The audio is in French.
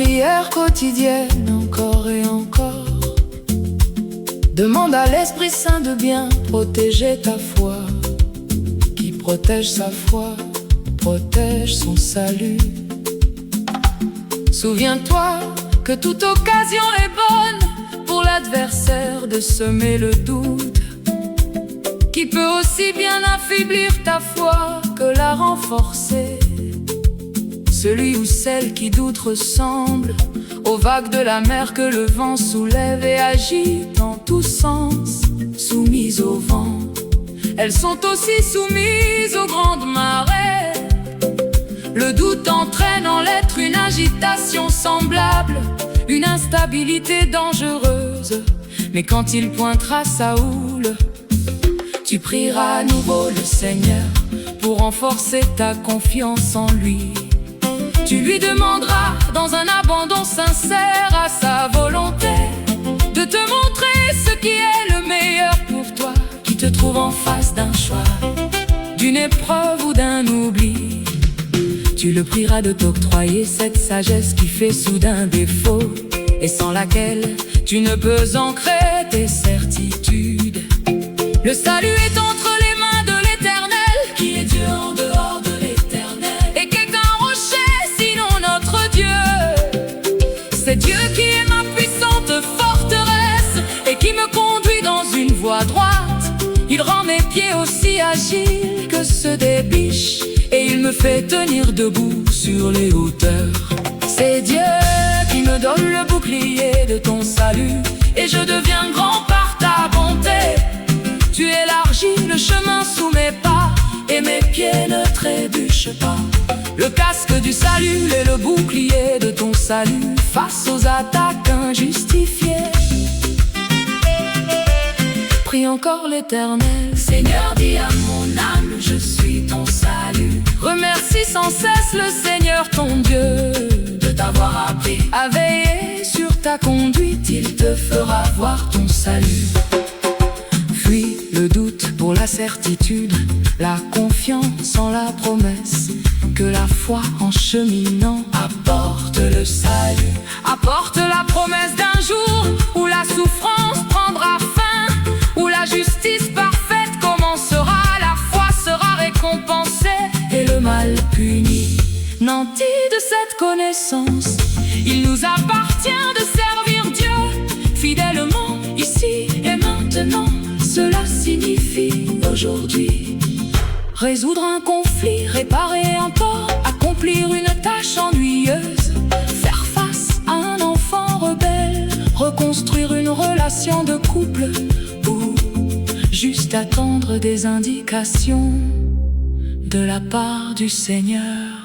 prière quotidienne encore et encore. Demande à l'Esprit Saint de bien protéger ta foi. Qui protège sa foi, protège son salut. Souviens-toi que toute occasion est bonne pour l'adversaire de semer le doute, qui peut aussi bien affaiblir ta foi que la renforcer. Celui ou celle qui doute ressemble aux vagues de la mer que le vent soulève et agite en tous sens. Soumises au vent, elles sont aussi soumises aux grandes marées. Le doute entraîne en l'être une agitation semblable, une instabilité dangereuse. Mais quand il pointera sa houle, tu prieras à nouveau le Seigneur pour renforcer ta confiance en lui. Tu lui demanderas dans un abandon sincère à sa volonté de te montrer ce qui est le meilleur pour toi, qui te trouve en face d'un choix, d'une épreuve ou d'un oubli. Tu le prieras de t'octroyer cette sagesse qui fait soudain défaut et sans laquelle tu ne peux ancrer tes certitudes. Le salut est entre les mains de l'Éternel, qui est Dieu en dehors de l'Éternel. Et qu'un rocher, sinon notre Dieu. C'est Dieu qui est ma puissante forteresse et qui me conduit dans une voie droite. Il rend mes pieds aussi agiles que ceux des biches et il me fait tenir debout sur les hauteurs. C'est Dieu qui me donne le bouclier de ton salut et je deviens grand par ta bonté. Tu élargis le chemin sous mes pas et mes pieds ne trébuchent pas. Le casque du salut et le bouclier de ton salut face aux attaques injustifiées. Prie encore l'Éternel. Seigneur, dis à mon âme, je suis ton salut. Remercie sans cesse le Seigneur ton Dieu de t'avoir appris à veiller sur ta conduite. Il te fera voir ton salut. Fuis le doute pour la certitude, la confiance en la promesse, que la foi en cheminant apporte le salut. Apporte la promesse d'un jour où la souffrance prendra fin, où la justice parfaite commencera, la foi sera récompensée et le mal puni. Nanti de cette connaissance, il nous appartient de servir Dieu fidèlement ici et maintenant. Cela signifie aujourd'hui résoudre un conflit, réparer un tort, accomplir une tâche ennuyeuse, faire face à un enfant rebelle, reconstruire une relation de couple ou juste attendre des indications de la part du Seigneur.